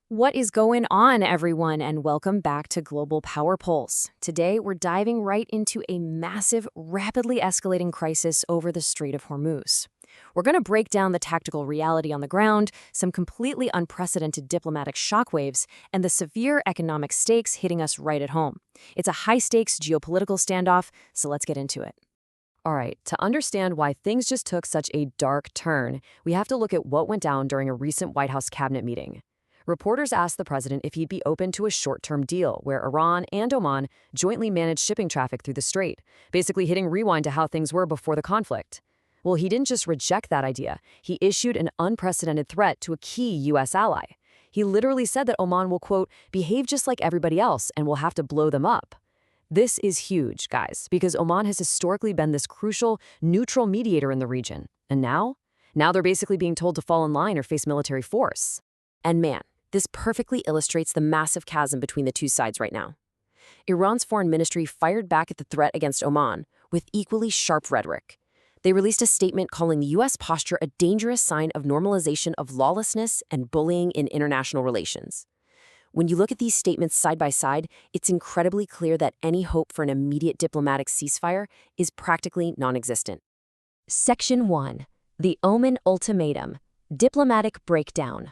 What is going on, everyone, and welcome back to Global Power Pulse. Today, we're diving right into a massive, rapidly escalating crisis over the Strait of Hormuz. We're going to break down the tactical reality on the ground, some completely unprecedented diplomatic shockwaves, and the severe economic stakes hitting us right at home. It's a high-stakes geopolitical standoff, so let's get into it. All right, to understand why things just took such a dark turn, we have to look at what went down during a recent White House cabinet meeting. Reporters asked the president if he'd be open to a short-term deal where Iran and Oman jointly manage shipping traffic through the strait, basically hitting rewind to how things were before the conflict. Well, he didn't just reject that idea. He issued an unprecedented threat to a key U.S. ally. He literally said that Oman will, quote, behave just like everybody else and will have to blow them up. This is huge, guys, because Oman has historically been this crucial, neutral mediator in the region. And now they're basically being told to fall in line or face military force. And man, this perfectly illustrates the massive chasm between the two sides right now. Iran's foreign ministry fired back at the threat against Oman with equally sharp rhetoric. They released a statement calling the U.S. posture a dangerous sign of normalization of lawlessness and bullying in international relations. When you look at these statements side by side, it's incredibly clear that any hope for an immediate diplomatic ceasefire is practically non-existent. Section 1. The Oman Ultimatum. Diplomatic Breakdown.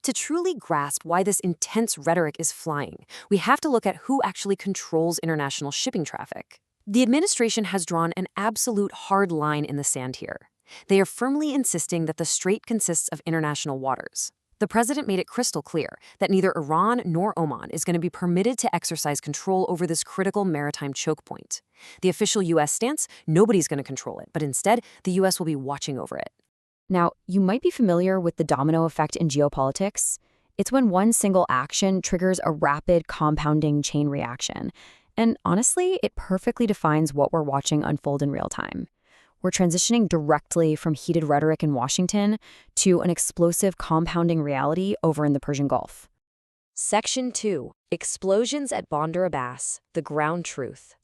To truly grasp why this intense rhetoric is flying, we have to look at who actually controls international shipping traffic. The administration has drawn an absolute hard line in the sand here. They are firmly insisting that the strait consists of international waters. The president made it crystal clear that neither Iran nor Oman is going to be permitted to exercise control over this critical maritime choke point. The official U.S. stance, nobody's going to control it, but instead, the U.S. will be watching over it. Now, you might be familiar with the domino effect in geopolitics. It's when one single action triggers a rapid compounding chain reaction. And honestly, it perfectly defines what we're watching unfold in real time. We're transitioning directly from heated rhetoric in Washington to an explosive compounding reality over in the Persian Gulf. Section 2. Explosions at Bandar Abbas, the ground truth.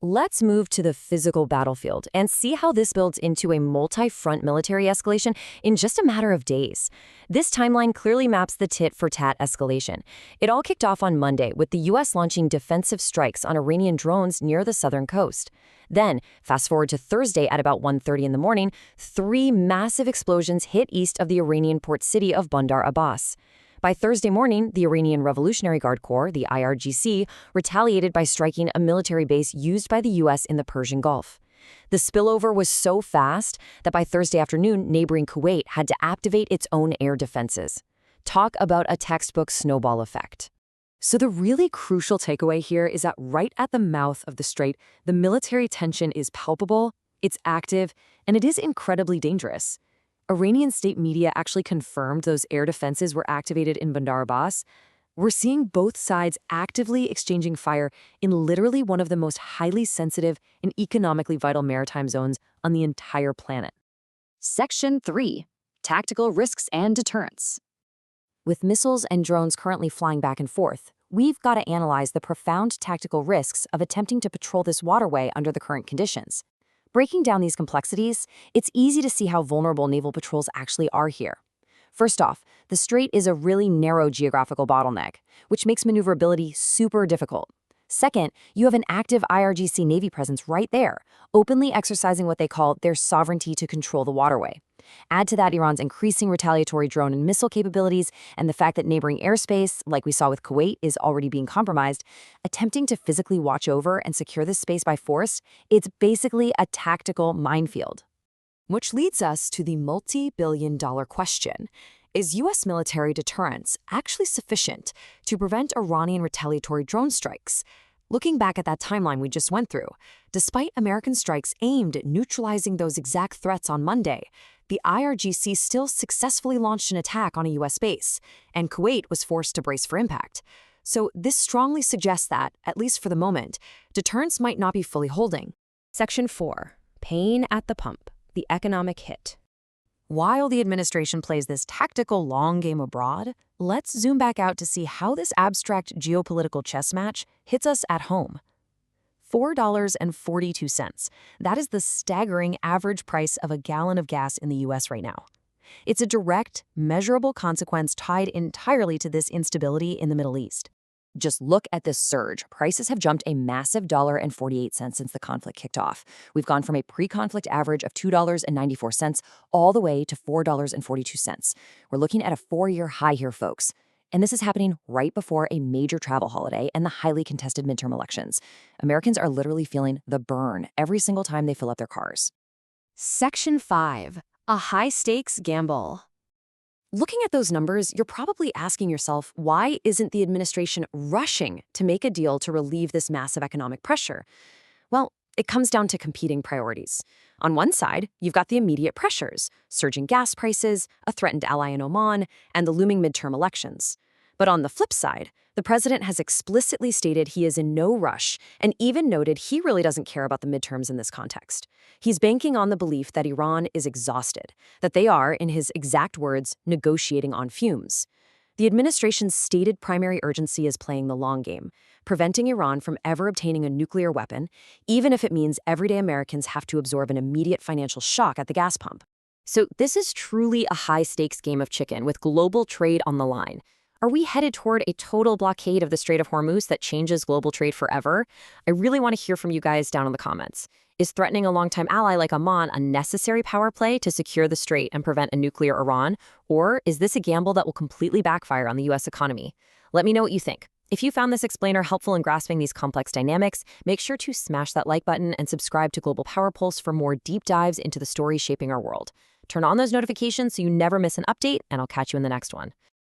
Let's move to the physical battlefield and see how this builds into a multi-front military escalation in just a matter of days. This timeline clearly maps the tit-for-tat escalation. It all kicked off on Monday with the U.S. launching defensive strikes on Iranian drones near the southern coast. Then, fast forward to Thursday at about 1:30 in the morning, 3 massive explosions hit east of the Iranian port city of Bandar Abbas. By Thursday morning, the Iranian Revolutionary Guard Corps, the IRGC, retaliated by striking a military base used by the U.S. in the Persian Gulf. The spillover was so fast that by Thursday afternoon, neighboring Kuwait had to activate its own air defenses. Talk about a textbook snowball effect. So the really crucial takeaway here is that right at the mouth of the strait, the military tension is palpable, it's active, and it is incredibly dangerous. Iranian state media actually confirmed those air defenses were activated in Bandar Abbas. We're seeing both sides actively exchanging fire in literally one of the most highly sensitive and economically vital maritime zones on the entire planet. Section 3. Tactical Risks and Deterrence. With missiles and drones currently flying back and forth, we've got to analyze the profound tactical risks of attempting to patrol this waterway under the current conditions. Breaking down these complexities, it's easy to see how vulnerable naval patrols actually are here. First off, the strait is a really narrow geographical bottleneck, which makes maneuverability super difficult. Second, you have an active IRGC Navy presence right there, openly exercising what they call their sovereignty to control the waterway. Add to that Iran's increasing retaliatory drone and missile capabilities and the fact that neighboring airspace, like we saw with Kuwait, is already being compromised. Attempting to physically watch over and secure this space by force, it's basically a tactical minefield. Which leads us to the multi-billion-dollar question. Is U.S. military deterrence actually sufficient to prevent Iranian retaliatory drone strikes? Looking back at that timeline we just went through, despite American strikes aimed at neutralizing those exact threats on Monday, the IRGC still successfully launched an attack on a U.S. base, and Kuwait was forced to brace for impact. So this strongly suggests that, at least for the moment, deterrence might not be fully holding. Section 4. Pain at the pump. The economic hit. While the administration plays this tactical long game abroad, let's zoom back out to see how this abstract geopolitical chess match hits us at home. $4.42. That is the staggering average price of a gallon of gas in the U.S. right now. It's a direct, measurable consequence tied entirely to this instability in the Middle East. Just look at this surge. Prices have jumped a massive $1.48 since the conflict kicked off. We've gone from a pre-conflict average of $2.94 all the way to $4.42. We're looking at a 4-year high here, folks. And this is happening right before a major travel holiday and the highly contested midterm elections. Americans are literally feeling the burn every single time they fill up their cars. Section 5. A high-stakes gamble. Looking at those numbers, you're probably asking yourself, why isn't the administration rushing to make a deal to relieve this massive economic pressure? Well, it comes down to competing priorities. On one side, you've got the immediate pressures, surging gas prices, a threatened ally in Oman, and the looming midterm elections. But on the flip side, the president has explicitly stated he is in no rush and even noted he really doesn't care about the midterms in this context. He's banking on the belief that Iran is exhausted, that they are, in his exact words, negotiating on fumes. The administration's stated primary urgency is playing the long game, preventing Iran from ever obtaining a nuclear weapon, even if it means everyday Americans have to absorb an immediate financial shock at the gas pump. So this is truly a high-stakes game of chicken with global trade on the line. Are we headed toward a total blockade of the Strait of Hormuz that changes global trade forever? I really want to hear from you guys down in the comments. Is threatening a longtime ally like Oman a necessary power play to secure the strait and prevent a nuclear Iran? Or is this a gamble that will completely backfire on the U.S. economy? Let me know what you think. If you found this explainer helpful in grasping these complex dynamics, make sure to smash that like button and subscribe to Global Power Pulse for more deep dives into the stories shaping our world. Turn on those notifications so you never miss an update, and I'll catch you in the next one.